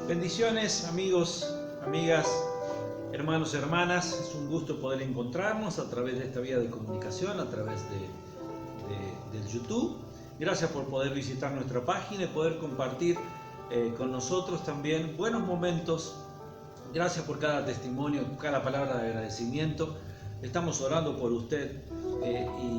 Bendiciones, amigos, amigas, hermanos, hermanas. Es un gusto poder encontrarnos a través de esta vía de comunicación, a través del YouTube. Gracias por poder visitar nuestra página y poder compartir con nosotros también buenos momentos. Gracias por cada testimonio, cada palabra de agradecimiento. Estamos orando por usted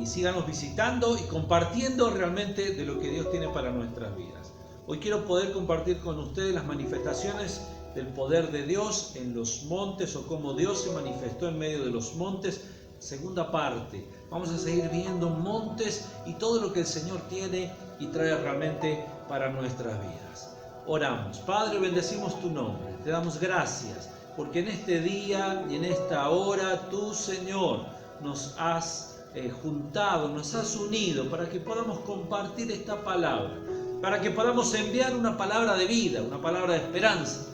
y síganos visitando y compartiendo realmente de lo que Dios tiene para nuestras vidas. Hoy quiero poder compartir con ustedes las manifestaciones del poder de Dios en los montes, o cómo Dios se manifestó en medio de los montes. Segunda parte. Vamos a seguir viendo montes y todo lo que el Señor tiene y trae realmente para nuestras vidas. Oramos. Padre, bendecimos tu nombre. Te damos gracias porque en este día y en esta hora tú, Señor, nos has juntado, nos has unido para que podamos compartir esta palabra, para que podamos enviar una palabra de vida, una palabra de esperanza,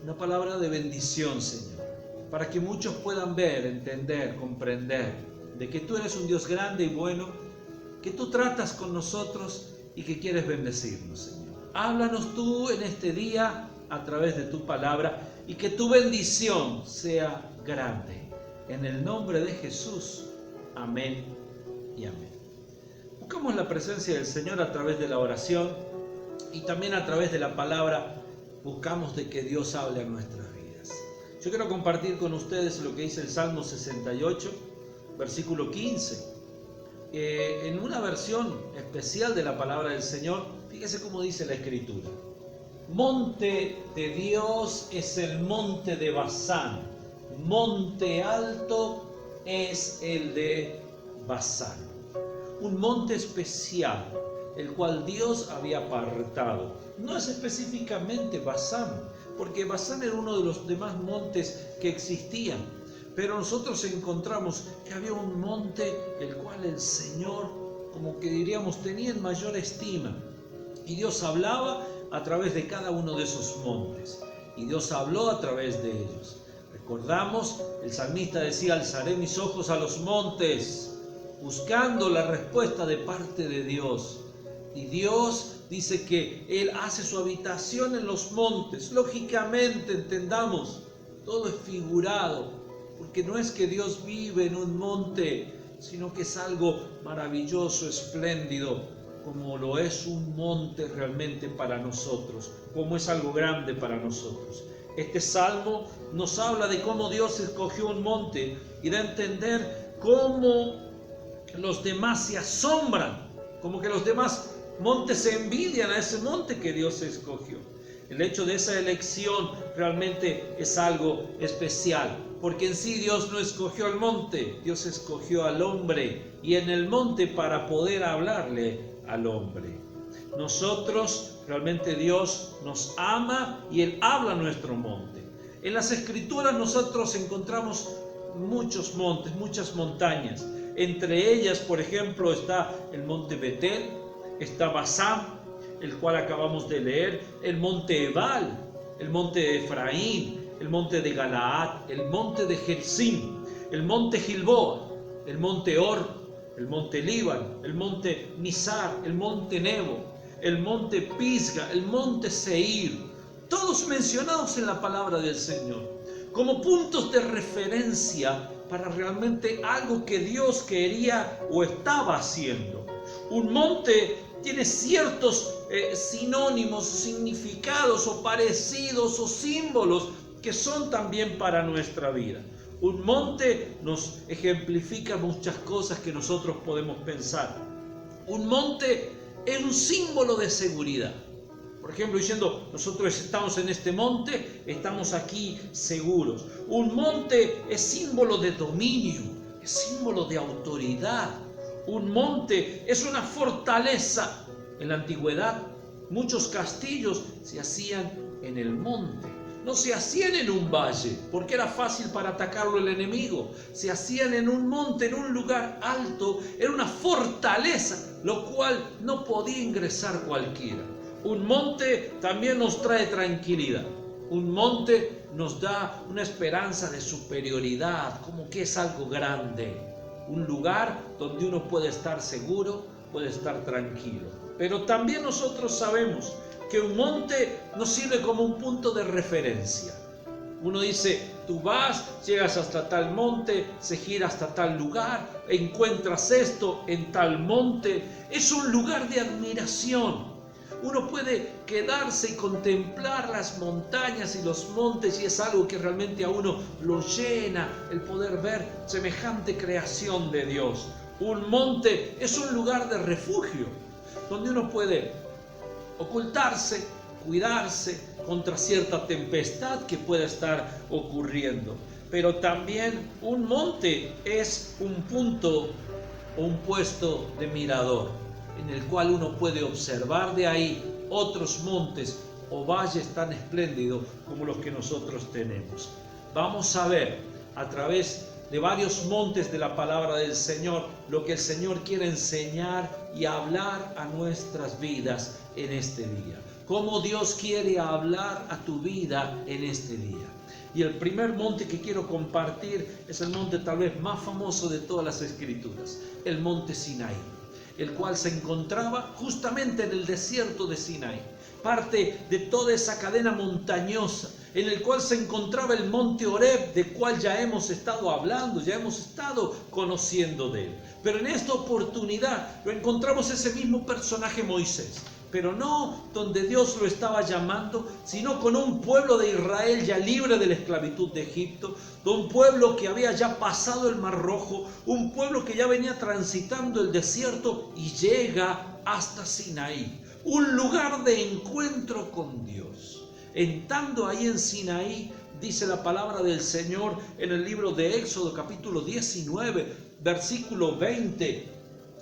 una palabra de bendición, Señor, para que muchos puedan ver, entender, comprender de que tú eres un Dios grande y bueno, que tú tratas con nosotros y que quieres bendecirnos, Señor. Háblanos tú en este día a través de tu palabra y que tu bendición sea grande. En el nombre de Jesús, amén y amén. Buscamos la presencia del Señor a través de la oración y también a través de la palabra. Buscamos de que Dios hable a nuestras vidas. Yo quiero compartir con ustedes lo que dice el Salmo 68, versículo 15. En una versión especial de la palabra del Señor, fíjese cómo dice la Escritura. Monte de Dios es el monte de Basán, monte alto es el de Basán. Un monte especial, el cual Dios había apartado. No es específicamente Basán, porque Basán era uno de los demás montes que existían. Pero nosotros encontramos que había un monte el cual el Señor, como que diríamos, tenía en mayor estima. Y Dios hablaba a través de cada uno de esos montes. Y Dios habló a través de ellos. Recordamos, el salmista decía, alzaré mis ojos a los montes, buscando la respuesta de parte de Dios. Y Dios dice que Él hace su habitación en los montes. Lógicamente, entendamos, todo es figurado, porque no es que Dios vive en un monte, sino que es algo maravilloso, espléndido, como lo es un monte realmente para nosotros, como es algo grande para nosotros. Este salmo nos habla de cómo Dios escogió un monte y da a entender cómo los demás se asombran, como que los demás montes se envidian a ese monte que Dios escogió. El hecho de esa elección realmente es algo especial, porque en sí Dios no escogió al monte, Dios escogió al hombre, y en el monte para poder hablarle al hombre. Nosotros, realmente Dios nos ama y Él habla a nuestro monte. En las Escrituras nosotros encontramos muchos montes, muchas montañas. Entre ellas, por ejemplo, está el monte Betel, está Basán, el cual acabamos de leer, el monte Ebal, el monte de Efraín, el monte de Galaad, el monte de Gerizim, el monte Gilboa, el monte Or, el monte Líbano, el monte Mizar, el monte Nebo, el monte Pisga, el monte Seir, todos mencionados en la palabra del Señor, como puntos de referencia para realmente algo que Dios quería o estaba haciendo. Un monte tiene ciertos sinónimos, significados o parecidos o símbolos que son también para nuestra vida. Un monte nos ejemplifica muchas cosas que nosotros podemos pensar. Un monte es un símbolo de seguridad. Por ejemplo, diciendo, nosotros estamos en este monte, estamos aquí seguros. Un monte es símbolo de dominio, es símbolo de autoridad. Un monte es una fortaleza. En la antigüedad, muchos castillos se hacían en el monte. No se hacían en un valle, porque era fácil para atacarlo el enemigo. Se hacían en un monte, en un lugar alto, era una fortaleza, lo cual no podía ingresar cualquiera. Un monte también nos trae tranquilidad. Un monte nos da una esperanza de superioridad, como que es algo grande. Un lugar donde uno puede estar seguro, puede estar tranquilo. Pero también nosotros sabemos que que un monte nos sirve como un punto de referencia. Uno dice, tú vas, llegas hasta tal monte, se gira hasta tal lugar, encuentras esto en tal monte. Es un lugar de admiración. Uno puede quedarse y contemplar las montañas y los montes, y es algo que realmente a uno lo llena, el poder ver semejante creación de Dios. Un monte es un lugar de refugio, donde uno puede ocultarse, cuidarse contra cierta tempestad que pueda estar ocurriendo. Pero también un monte es un punto o un puesto de mirador, en el cual uno puede observar de ahí otros montes o valles tan espléndidos como los que nosotros tenemos. Vamos a ver a través de varios montes de la palabra del Señor lo que el Señor quiere enseñar y hablar a nuestras vidas en este día. Cómo Dios quiere hablar a tu vida en este día. Y el primer monte que quiero compartir es el monte tal vez más famoso de todas las Escrituras, el monte Sinaí, el cual se encontraba justamente en el desierto de Sinaí, parte de toda esa cadena montañosa, en el cual se encontraba el monte Horeb, de cual ya hemos estado hablando, ya hemos estado conociendo de él. Pero en esta oportunidad lo encontramos ese mismo personaje Moisés, pero no donde Dios lo estaba llamando, sino con un pueblo de Israel ya libre de la esclavitud de Egipto, de un pueblo que había ya pasado el Mar Rojo, un pueblo que ya venía transitando el desierto y llega hasta Sinaí, un lugar de encuentro con Dios. Entrando ahí en Sinaí, dice la palabra del Señor en el libro de Éxodo capítulo 19, versículo 20.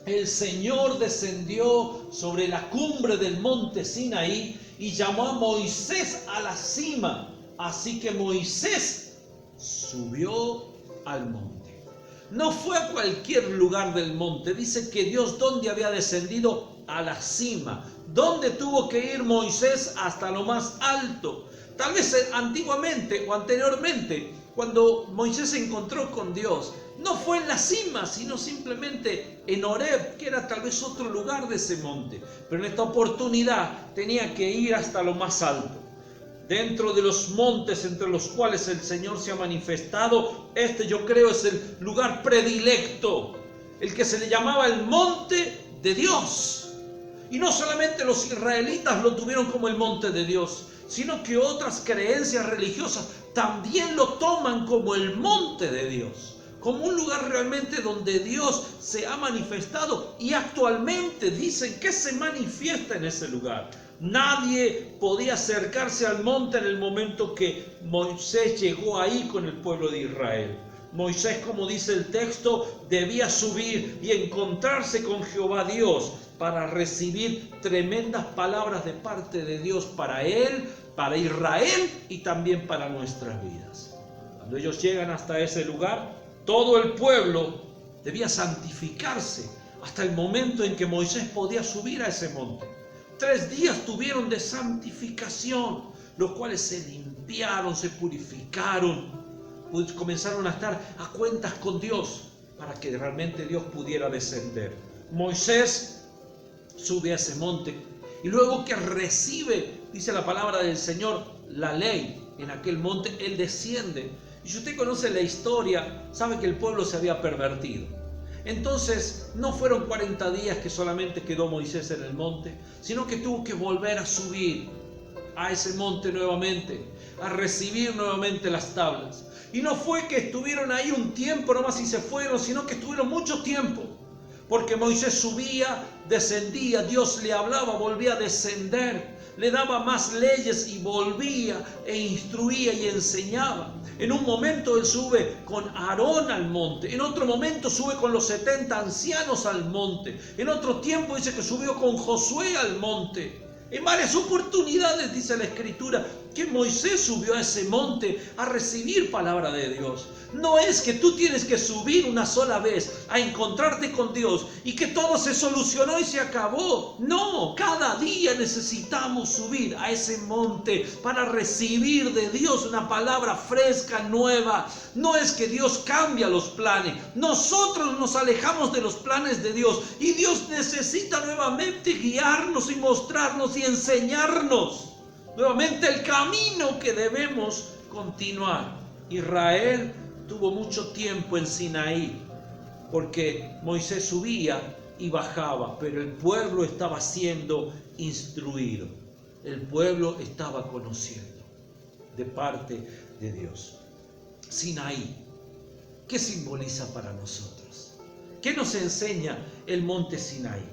El Señor descendió sobre la cumbre del monte Sinaí y llamó a Moisés a la cima. Así que Moisés subió al monte. No fue a cualquier lugar del monte. Dice que Dios, ¿dónde había descendido? A la cima. ¿Dónde tuvo que ir Moisés? Hasta lo más alto. Tal vez antiguamente o anteriormente, cuando Moisés se encontró con Dios, no fue en la cima, sino simplemente en Horeb, que era tal vez otro lugar de ese monte. Pero en esta oportunidad tenía que ir hasta lo más alto. Dentro de los montes entre los cuales el Señor se ha manifestado, este yo creo es el lugar predilecto, el que se le llamaba el monte de Dios. Y no solamente los israelitas lo tuvieron como el monte de Dios, sino que otras creencias religiosas también lo toman como el monte de Dios, como un lugar realmente donde Dios se ha manifestado, y actualmente dicen que se manifiesta en ese lugar. Nadie podía acercarse al monte en el momento que Moisés llegó ahí con el pueblo de Israel. Moisés, como dice el texto, debía subir y encontrarse con Jehová Dios para recibir tremendas palabras de parte de Dios para él, para Israel y también para nuestras vidas. Cuando ellos llegan hasta ese lugar, todo el pueblo debía santificarse hasta el momento en que Moisés podía subir a ese monte. 3 días tuvieron de santificación, los cuales se limpiaron, se purificaron, pues comenzaron a estar a cuentas con Dios para que realmente Dios pudiera descender. Moisés sube a ese monte y luego que recibe, dice la palabra del Señor, la ley en aquel monte, él desciende. Y si usted conoce la historia, sabe que el pueblo se había pervertido. Entonces no fueron 40 días que solamente quedó Moisés en el monte, sino que tuvo que volver a subir a ese monte nuevamente, a recibir nuevamente las tablas. Y no fue que estuvieron ahí un tiempo nomás y se fueron, sino que estuvieron mucho tiempo. Porque Moisés subía, descendía, Dios le hablaba, volvía a descender, le daba más leyes y volvía e instruía y enseñaba. En un momento él sube con Aarón al monte, en otro momento sube con los 70 ancianos al monte, en otro tiempo dice que subió con Josué al monte. En varias oportunidades dice la Escritura que Moisés subió a ese monte a recibir palabra de Dios. No es que tú tienes que subir una sola vez a encontrarte con Dios y que todo se solucionó y se acabó. No, cada día necesitamos subir a ese monte para recibir de Dios una palabra fresca, nueva. No es que Dios cambia los planes, nosotros nos alejamos de los planes de Dios y Dios necesita nuevamente guiarnos y mostrarnos y y enseñarnos nuevamente el camino que debemos continuar. Israel tuvo mucho tiempo en Sinaí, porque Moisés subía y bajaba, pero el pueblo estaba siendo instruido. El pueblo estaba conociendo de parte de Dios. Sinaí, ¿qué simboliza para nosotros? ¿Qué nos enseña el monte Sinaí?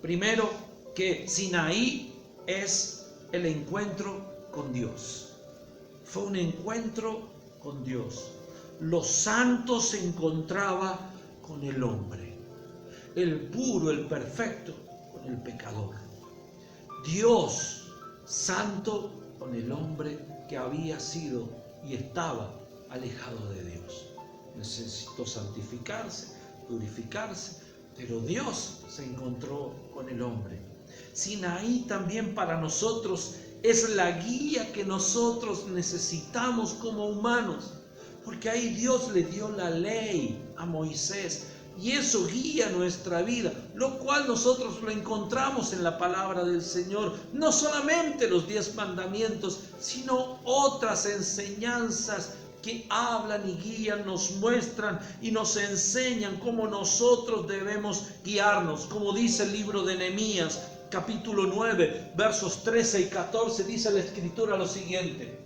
Primero, que Sinaí es el encuentro con Dios. Fue un encuentro con Dios. Lo santo se encontraba con el hombre. El puro, el perfecto, con el pecador. Dios santo con el hombre que había sido y estaba alejado de Dios. Necesitó santificarse, purificarse, pero Dios se encontró con el hombre. Sinaí también para nosotros es la guía que nosotros necesitamos como humanos, porque ahí Dios le dio la ley a Moisés y eso guía nuestra vida, lo cual nosotros lo encontramos en la palabra del Señor. No solamente los 10 mandamientos, sino otras enseñanzas que hablan y guían, nos muestran y nos enseñan cómo nosotros debemos guiarnos. Como dice el libro de Nehemías, capítulo 9, versos 13 y 14, dice la Escritura lo siguiente: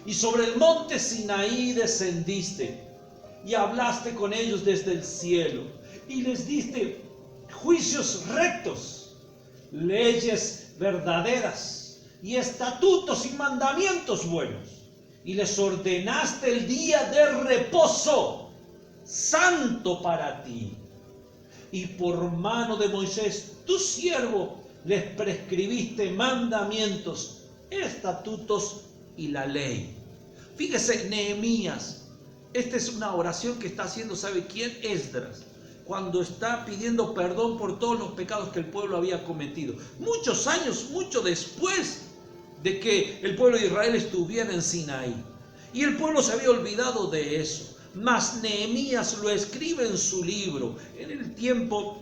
y sobre el monte Sinaí descendiste y hablaste con ellos desde el cielo y les diste juicios rectos, leyes verdaderas y estatutos y mandamientos buenos, y les ordenaste el día de reposo santo para ti, y por mano de Moisés tu siervo les prescribiste mandamientos, estatutos y la ley. Fíjese, Nehemías, esta es una oración que está haciendo, ¿sabe quién? Esdras, cuando está pidiendo perdón por todos los pecados que el pueblo había cometido. Muchos años, mucho después de que el pueblo de Israel estuviera en Sinaí. Y el pueblo se había olvidado de eso. Mas Nehemías lo escribe en su libro, en el tiempo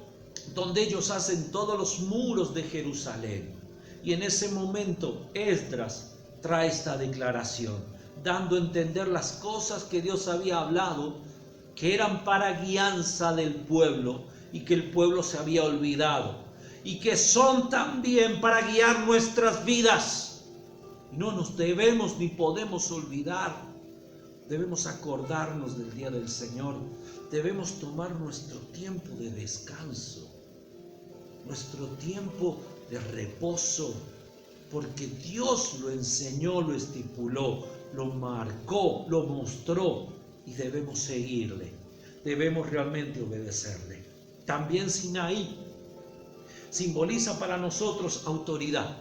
donde ellos hacen todos los muros de Jerusalén. Y en ese momento Esdras trae esta declaración, dando a entender las cosas que Dios había hablado, que eran para guianza del pueblo y que el pueblo se había olvidado, y que son también para guiar nuestras vidas. Y no nos debemos ni podemos olvidar, debemos acordarnos del día del Señor, debemos tomar nuestro tiempo de descanso, nuestro tiempo de reposo, porque Dios lo enseñó, lo estipuló, lo marcó, lo mostró y debemos seguirle, debemos realmente obedecerle. También Sinaí simboliza para nosotros autoridad,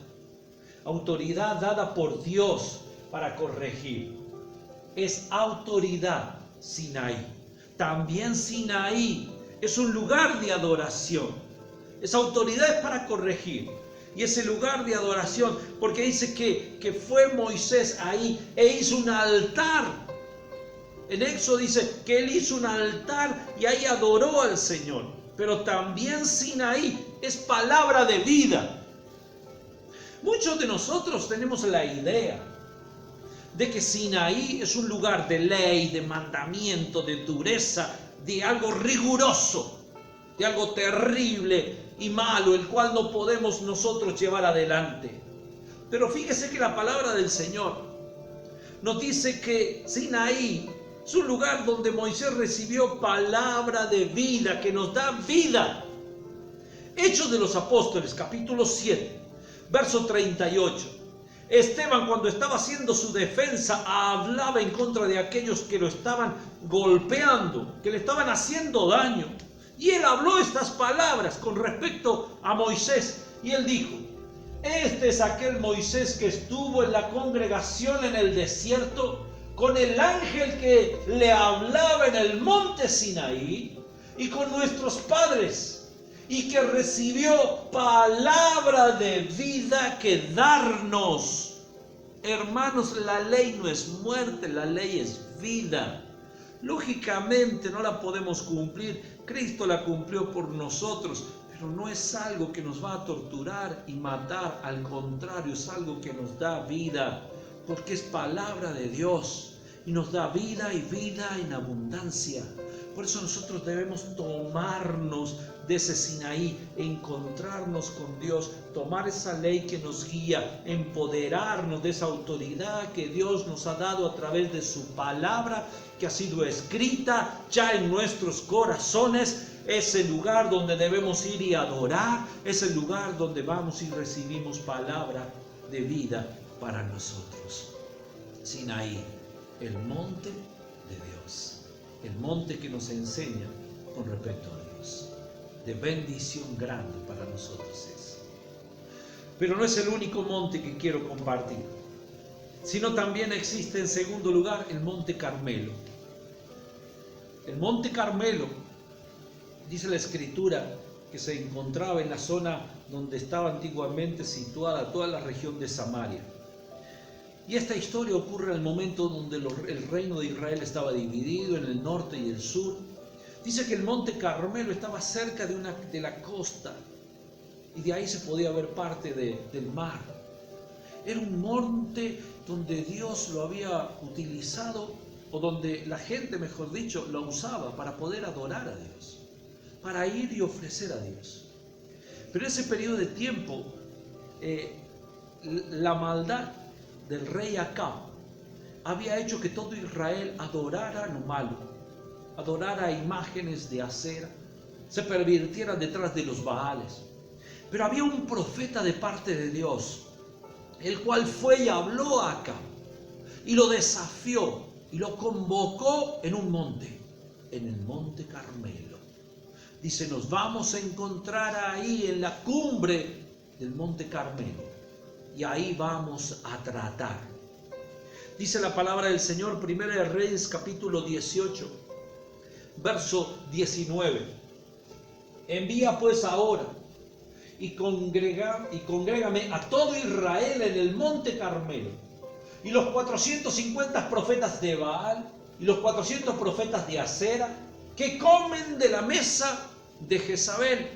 autoridad dada por Dios para corregir. Es autoridad Sinaí. También Sinaí es un lugar de adoración. Esa autoridad es para corregir. Y ese lugar de adoración, porque dice que fue Moisés ahí e hizo un altar. En Éxodo dice que él hizo un altar y ahí adoró al Señor. Pero también Sinaí es palabra de vida. Muchos de nosotros tenemos la idea de que Sinaí es un lugar de ley, de mandamiento, de dureza, de algo riguroso, de algo terrible y malo, el cual no podemos nosotros llevar adelante. Pero fíjese que la palabra del Señor nos dice que Sinaí es un lugar donde Moisés recibió palabra de vida, que nos da vida. Hechos de los Apóstoles, capítulo 7, verso 38. Esteban, cuando estaba haciendo su defensa, hablaba en contra de aquellos que lo estaban golpeando, que le estaban haciendo daño. Y él habló estas palabras con respecto a Moisés. Y él dijo: este es aquel Moisés que estuvo en la congregación en el desierto con el ángel que le hablaba en el monte Sinaí y con nuestros padres, y que recibió palabra de vida que darnos. Hermanos, la ley no es muerte, la ley es vida. Lógicamente no la podemos cumplir, Cristo la cumplió por nosotros, Pero no es algo que nos va a torturar y matar, al contrario, es algo que nos da vida, porque es palabra de Dios y nos da vida y vida en abundancia. Por eso nosotros debemos tomarnos de ese Sinaí, encontrarnos con Dios, tomar esa ley que nos guía, empoderarnos de esa autoridad que Dios nos ha dado a través de su palabra, que ha sido escrita ya en nuestros corazones. Es el lugar donde debemos ir y adorar, es el lugar donde vamos y recibimos palabra de vida para nosotros. Sinaí, el monte de Dios, el monte que nos enseña con respecto a Dios, de bendición grande para nosotros es. Pero no es el único monte que quiero compartir, sino también existe en segundo lugar el monte Carmelo. El monte Carmelo, dice la Escritura, que se encontraba en la zona donde estaba antiguamente situada toda la región de Samaria. Y esta historia ocurre en el momento donde el reino de Israel estaba dividido en el norte y el sur. Dice que el monte Carmelo estaba cerca de la costa y de ahí se podía ver parte del mar. Era un monte donde Dios lo había utilizado, o donde la gente, mejor dicho, lo usaba para poder adorar a Dios, para ir y ofrecer a Dios. Pero en ese periodo de tiempo, la maldad del rey Acab había hecho que todo Israel adorara lo malo, adorara imágenes de acera, se pervirtiera detrás de los Baales. Pero había un profeta de parte de Dios, el cual fue y habló a Acab y lo desafió y lo convocó en un monte, en el monte Carmelo. Dice, nos vamos a encontrar ahí en la cumbre del monte Carmelo y ahí vamos a tratar. Dice la palabra del Señor, Primera de Reyes capítulo 18, verso 19. Envía pues ahora y congrégame a todo Israel en el monte Carmelo, y los 450 profetas de Baal y los 400 profetas de Acera, que comen de la mesa de Jezabel,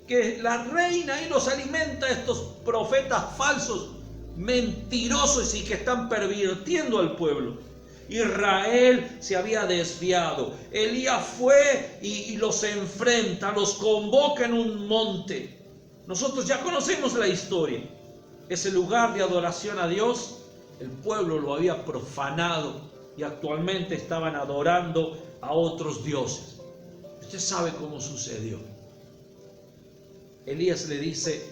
que la reina y los alimenta a estos profetas falsos, mentirosos y que están pervirtiendo al pueblo. Israel se había desviado. Elías fue y los enfrenta, los convoca en un monte. Nosotros ya conocemos la historia. Ese lugar de adoración a Dios, el pueblo lo había profanado y actualmente estaban adorando a otros dioses. Usted sabe cómo sucedió. Elías le dice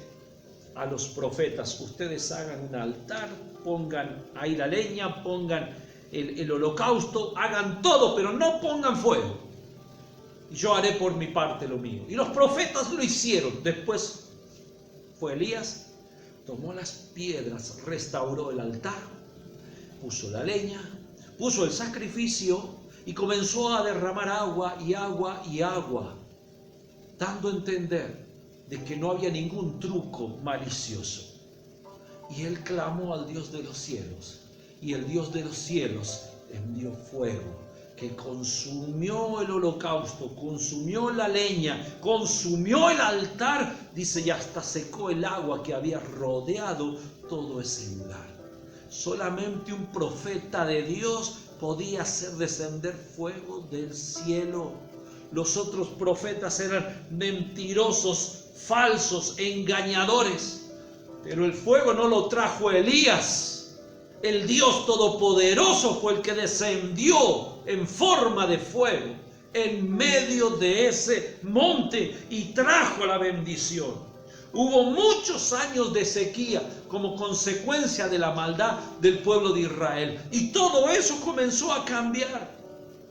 a los profetas, ustedes hagan un altar, pongan ahí la leña, pongan el holocausto, hagan todo, pero no pongan fuego. Y yo haré por mi parte lo mío. Y los profetas lo hicieron. Después fue Elías, tomó las piedras, restauró el altar, puso la leña, puso el sacrificio y comenzó a derramar agua y agua y agua, dando a entender de que no había ningún truco malicioso. Y él clamó al Dios de los cielos, y el Dios de los cielos envió fuego que consumió el holocausto, consumió la leña, consumió el altar, dice, y hasta secó el agua que había rodeado todo ese lugar. Solamente un profeta de Dios podía hacer descender fuego del cielo. Los otros profetas eran mentirosos, falsos, engañadores. Pero el fuego no lo trajo Elías. El Dios Todopoderoso fue el que descendió en forma de fuego en medio de ese monte y trajo la bendición. Hubo muchos años de sequía como consecuencia de la maldad del pueblo de Israel. Y todo eso comenzó a cambiar.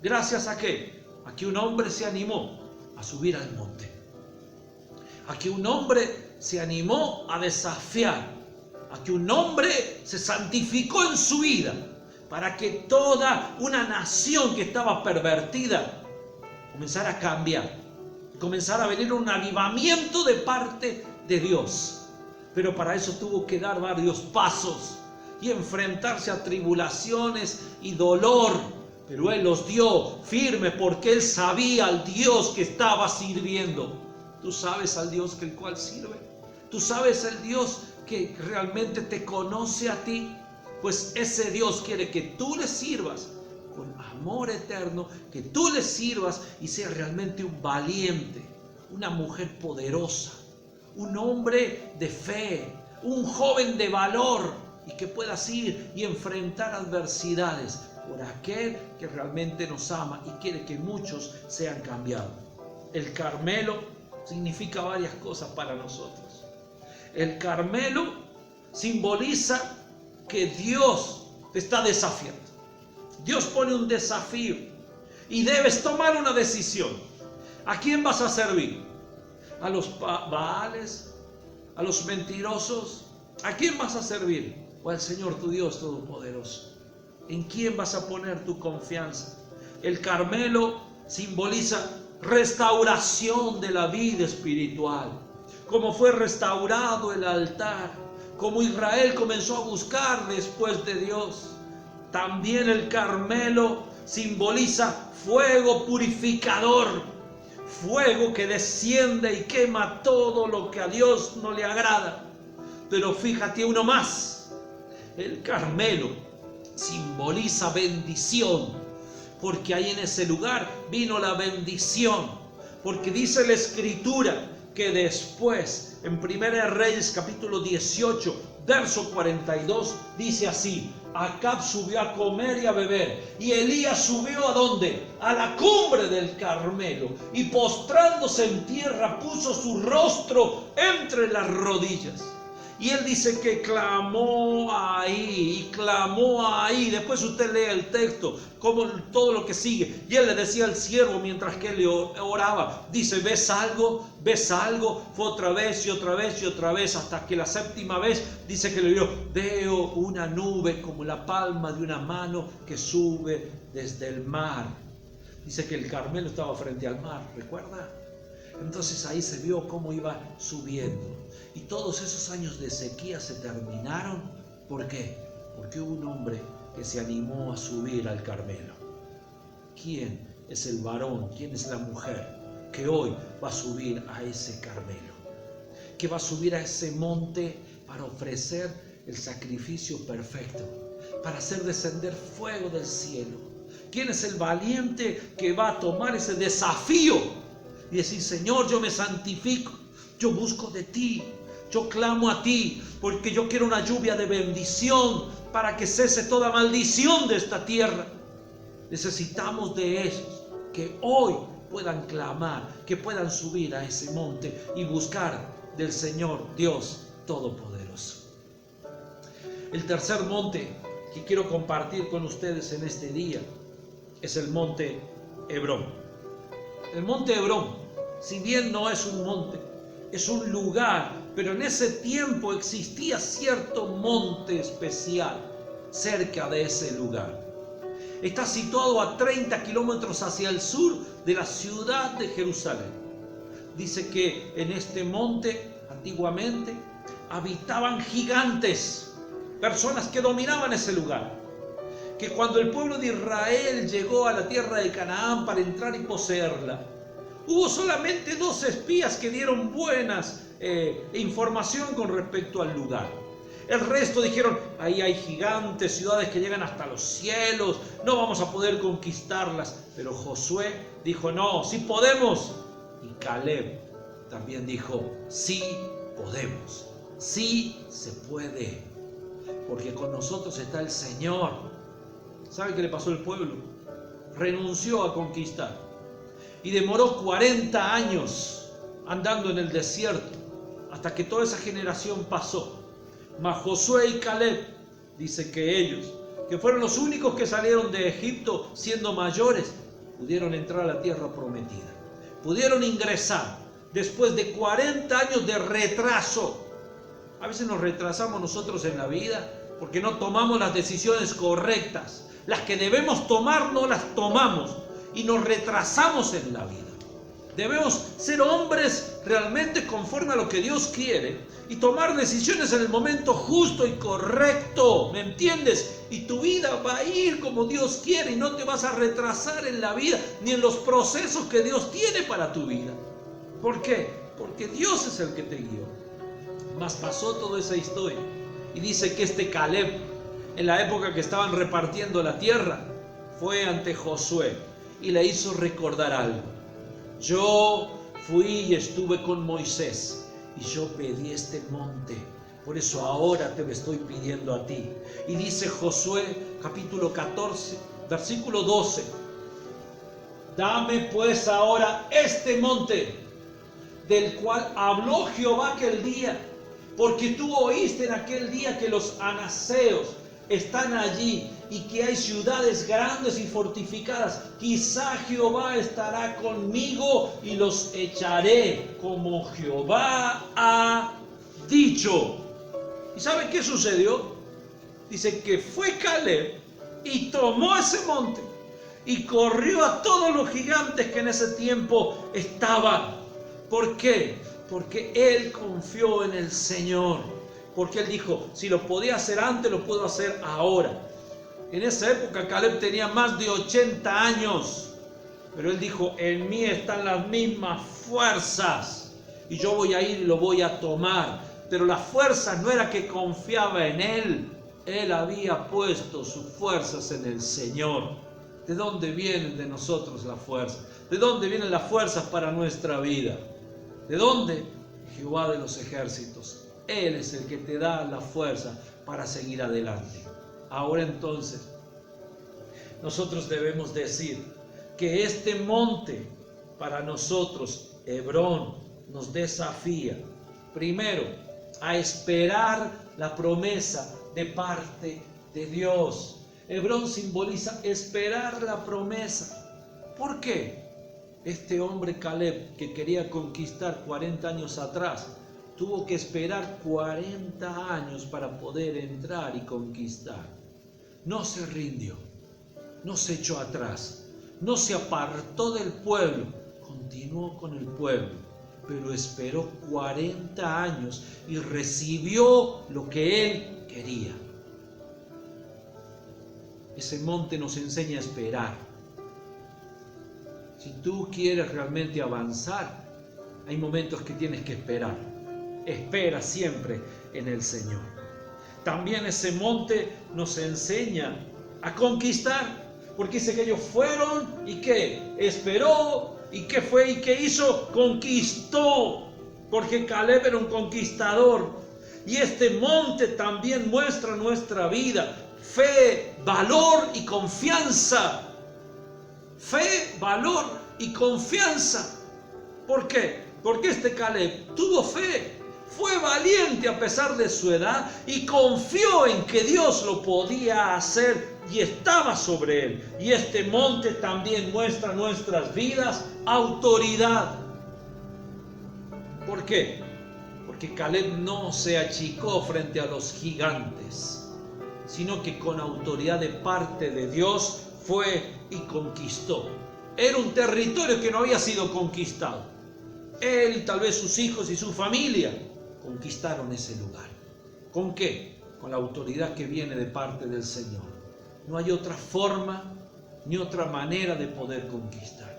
¿Gracias a qué? A que un hombre se animó a subir al monte. A que un hombre se animó a desafiar. A que un hombre se santificó en su vida para que toda una nación que estaba pervertida comenzara a cambiar, comenzara a venir un avivamiento de parte de Dios. Pero para eso tuvo que dar varios pasos y enfrentarse a tribulaciones y dolor, pero Él los dio firme porque Él sabía al Dios que estaba sirviendo. Tú sabes al Dios el cual sirve. Tú sabes el Dios que realmente te conoce a ti. Pues ese Dios quiere que tú le sirvas con amor eterno, que tú le sirvas y seas realmente un valiente, una mujer poderosa, un hombre de fe, un joven de valor, y que puedas ir y enfrentar adversidades por aquel que realmente nos ama y quiere que muchos sean cambiados. El Carmelo significa varias cosas para nosotros. El Carmelo simboliza que Dios te está desafiando. Dios pone un desafío y debes tomar una decisión. ¿A quién vas a servir? ¿A los Baales? ¿A los mentirosos? ¿A quién vas a servir? ¿O al Señor tu Dios Todopoderoso? ¿En quién vas a poner tu confianza? El Carmelo simboliza restauración de la vida espiritual. Como fue restaurado el altar, como Israel comenzó a buscar después de Dios. También el Carmelo simboliza fuego purificador, fuego que desciende y quema todo lo que a Dios no le agrada. Pero fíjate uno más, el Carmelo simboliza bendición, porque ahí en ese lugar vino la bendición, porque dice la Escritura que después, en 1 Reyes capítulo 18, verso 42, dice así: Acab subió a comer y a beber, y Elías subió ¿a dónde? A la cumbre del Carmelo, y postrándose en tierra puso su rostro entre las rodillas. Y él dice que clamó ahí, y clamó ahí. Después usted lee el texto, como todo lo que sigue. Y él le decía al siervo mientras que él le oraba, dice: ¿ves algo? ¿Ves algo? Fue otra vez y otra vez y otra vez, hasta que la séptima vez dice que le vio: veo una nube como la palma de una mano que sube desde el mar. Dice que el Carmelo estaba frente al mar, ¿recuerda? Entonces ahí se vio cómo iba subiendo. Y todos esos años de sequía se terminaron. ¿Por qué? Porque hubo un hombre que se animó a subir al Carmelo. ¿Quién es el varón? ¿Quién es la mujer que hoy va a subir a ese Carmelo? Que va a subir a ese monte para ofrecer el sacrificio perfecto, para hacer descender fuego del cielo. ¿Quién es el valiente que va a tomar ese desafío y decir: Señor, yo me santifico, yo busco de ti, yo clamo a ti, porque yo quiero una lluvia de bendición para que cese toda maldición de esta tierra? Necesitamos de esos que hoy puedan clamar, que puedan subir a ese monte y buscar del Señor Dios Todopoderoso. El tercer monte que quiero compartir con ustedes en este día es el monte Hebrón. El monte Hebrón, si bien no es un monte, es un lugar, pero en ese tiempo existía cierto monte especial cerca de ese lugar. Está situado a 30 kilómetros hacia el sur de la ciudad de Jerusalén. Dice que en este monte antiguamente habitaban gigantes, personas que dominaban ese lugar. Que cuando el pueblo de Israel llegó a la tierra de Canaán para entrar y poseerla, hubo solamente 2 espías que dieron buenas información con respecto al lugar. El resto dijeron: ahí hay gigantes, ciudades que llegan hasta los cielos, no vamos a poder conquistarlas. Pero Josué dijo: no, sí podemos. Y Caleb también dijo: sí podemos, sí se puede, porque con nosotros está el Señor. ¿Sabe qué le pasó al pueblo? Renunció a conquistar y demoró 40 años andando en el desierto hasta que toda esa generación pasó. Mas Josué y Caleb, dice que ellos, que fueron los únicos que salieron de Egipto siendo mayores, pudieron entrar a la tierra prometida, pudieron ingresar después de 40 años de retraso. A veces nos retrasamos nosotros en la vida porque no tomamos las decisiones correctas. Las que debemos tomar no las tomamos y nos retrasamos en la vida. Debemos ser hombres realmente conforme a lo que Dios quiere y tomar decisiones en el momento justo y correcto, ¿me entiendes? Y tu vida va a ir como Dios quiere y no te vas a retrasar en la vida ni en los procesos que Dios tiene para tu vida. ¿Por qué? porque Dios es el que te guió. Mas pasó toda esa historia y dice que este Caleb, en la época que estaban repartiendo la tierra, fue ante Josué y le hizo recordar algo. Yo fui y estuve con Moisés y yo pedí este monte, por eso ahora te lo estoy pidiendo a ti. Y dice Josué capítulo 14 versículo 12: dame pues ahora este monte del cual habló Jehová aquel día, porque tú oíste en aquel día que los anaseos están allí y que hay ciudades grandes y fortificadas. Quizá Jehová estará conmigo y los echaré como Jehová ha dicho. ¿Y sabe qué sucedió? Dice que fue Caleb y tomó ese monte y corrió a todos los gigantes que en ese tiempo estaban. ¿Por qué? Porque él confió en el Señor. Porque él dijo, si lo podía hacer antes, lo puedo hacer ahora. En esa época Caleb tenía más de 80 años. Pero él dijo, en mí están las mismas fuerzas. Y yo voy a ir y lo voy a tomar. Pero la fuerza no era que confiaba en él. Él había puesto sus fuerzas en el Señor. ¿De dónde vienen de nosotros las fuerzas? ¿De dónde vienen las fuerzas para nuestra vida? ¿De dónde? Jehová de los ejércitos. Él es el que te da la fuerza para seguir adelante. Ahora entonces, nosotros debemos decir que este monte para nosotros, Hebrón, nos desafía, primero, a esperar la promesa de parte de Dios. Hebrón simboliza esperar la promesa. ¿Por qué? Este hombre Caleb, que quería conquistar 40 años atrás, tuvo que esperar 40 años para poder entrar y conquistar. No se rindió, no se echó atrás, no se apartó del pueblo, continuó con el pueblo, pero esperó 40 años y recibió lo que él quería. Ese monte nos enseña a esperar. Si tú quieres realmente avanzar, hay momentos que tienes que esperar. Espera siempre en el Señor. También ese monte nos enseña a conquistar, porque dice que ellos fueron y que esperó y que fue y que hizo, conquistó, porque Caleb era un conquistador. Y este monte también muestra nuestra vida: fe, valor y confianza. Fe, valor y confianza. ¿Por qué? Porque este Caleb tuvo fe, fue valiente a pesar de su edad y confió en que Dios lo podía hacer y estaba sobre él. Y este monte también muestra nuestras vidas autoridad. ¿Por qué? Porque Caleb no se achicó frente a los gigantes, sino que con autoridad de parte de Dios fue y conquistó. Era un territorio que no había sido conquistado. Él, tal vez sus hijos y su familia conquistaron ese lugar. ¿Con qué? Con la autoridad que viene de parte del Señor. No hay otra forma ni otra manera de poder conquistar.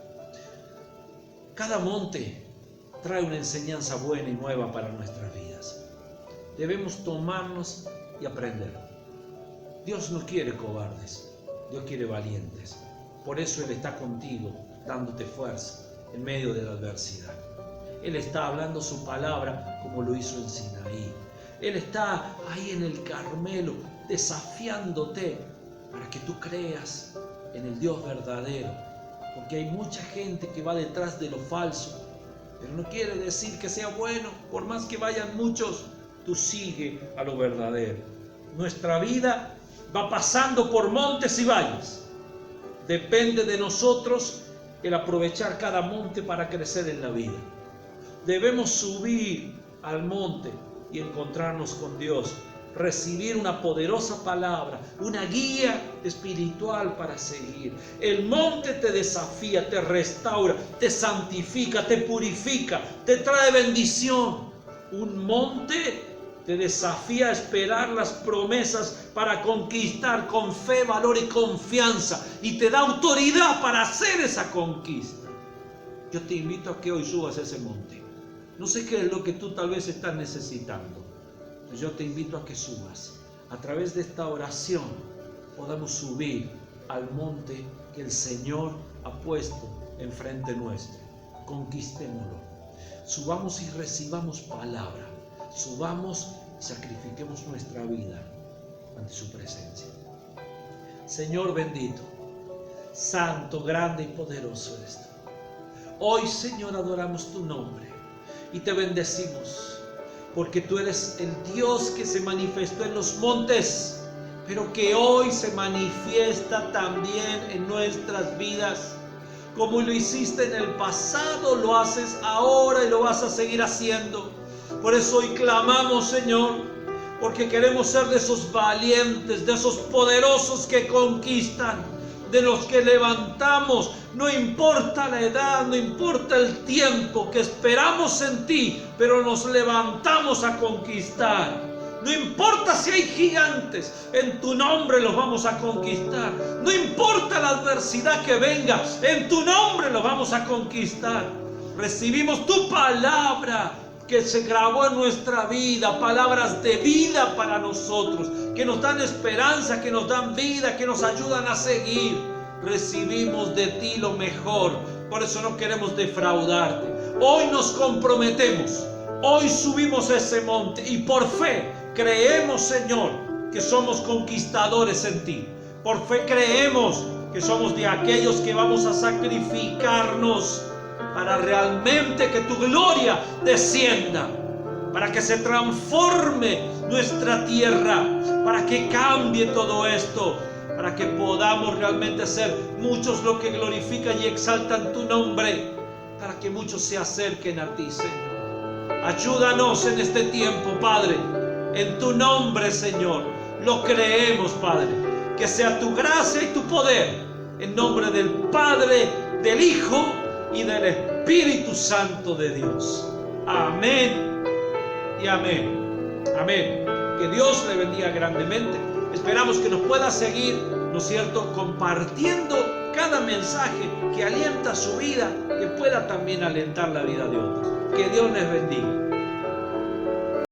Cada monte trae una enseñanza buena y nueva para nuestras vidas. Debemos tomarnos y aprender. Dios no quiere cobardes, Dios quiere valientes. Por eso Él está contigo, dándote fuerza en medio de la adversidad. Él está hablando su palabra como lo hizo en Sinaí. Él está ahí en el Carmelo desafiándote para que tú creas en el Dios verdadero. Porque hay mucha gente que va detrás de lo falso, pero no quiere decir que sea bueno. Por más que vayan muchos, tú sigue a lo verdadero. Nuestra vida va pasando por montes y valles. Depende de nosotros el aprovechar cada monte para crecer en la vida. Debemos subir al monte y encontrarnos con Dios, recibir una poderosa palabra, una guía espiritual para seguir. El monte te desafía, te restaura, te santifica, te purifica, te trae bendición. Un monte te desafía a esperar las promesas para conquistar con fe, valor y confianza, y te da autoridad para hacer esa conquista. Yo te invito a que hoy subas ese monte. No sé qué es lo que tú tal vez estás necesitando. Yo te invito a que subas. A través de esta oración podamos subir al monte que el Señor ha puesto enfrente nuestro. Conquistémoslo. Subamos y recibamos palabra. Subamos y sacrifiquemos nuestra vida ante su presencia. Señor bendito, santo, grande y poderoso eres tú. Hoy, Señor, adoramos tu nombre y te bendecimos, porque tú eres el Dios que se manifestó en los montes, pero que hoy se manifiesta también en nuestras vidas. Como lo hiciste en el pasado, lo haces ahora y lo vas a seguir haciendo. Por eso hoy clamamos, Señor, porque queremos ser de esos valientes, de esos poderosos que conquistan, de los que levantamos, no importa la edad, no importa el tiempo, que esperamos en ti, pero nos levantamos a conquistar. No importa si hay gigantes, en tu nombre los vamos a conquistar. No importa la adversidad que venga, en tu nombre los vamos a conquistar. Recibimos tu palabra que se grabó en nuestra vida, palabras de vida para nosotros, que nos dan esperanza, que nos dan vida, que nos ayudan a seguir. Recibimos de ti lo mejor, por eso no queremos defraudarte. Hoy nos comprometemos, hoy subimos a ese monte y por fe creemos, Señor, que somos conquistadores en ti. Por fe creemos que somos de aquellos que vamos a sacrificarnos para realmente que tu gloria descienda, para que se transforme nuestra tierra, para que cambie todo esto, para que podamos realmente ser muchos los que glorifican y exaltan tu nombre, para que muchos se acerquen a ti, Señor. Ayúdanos en este tiempo, Padre, en tu nombre, Señor. Lo creemos, Padre, que sea tu gracia y tu poder, en nombre del Padre, del Hijo y del Espíritu Santo de Dios. Amén y amén. Amén. Que Dios le bendiga grandemente. Esperamos que nos pueda seguir, ¿no es cierto?, compartiendo cada mensaje que alienta su vida, que pueda también alentar la vida de otros. Que Dios les bendiga.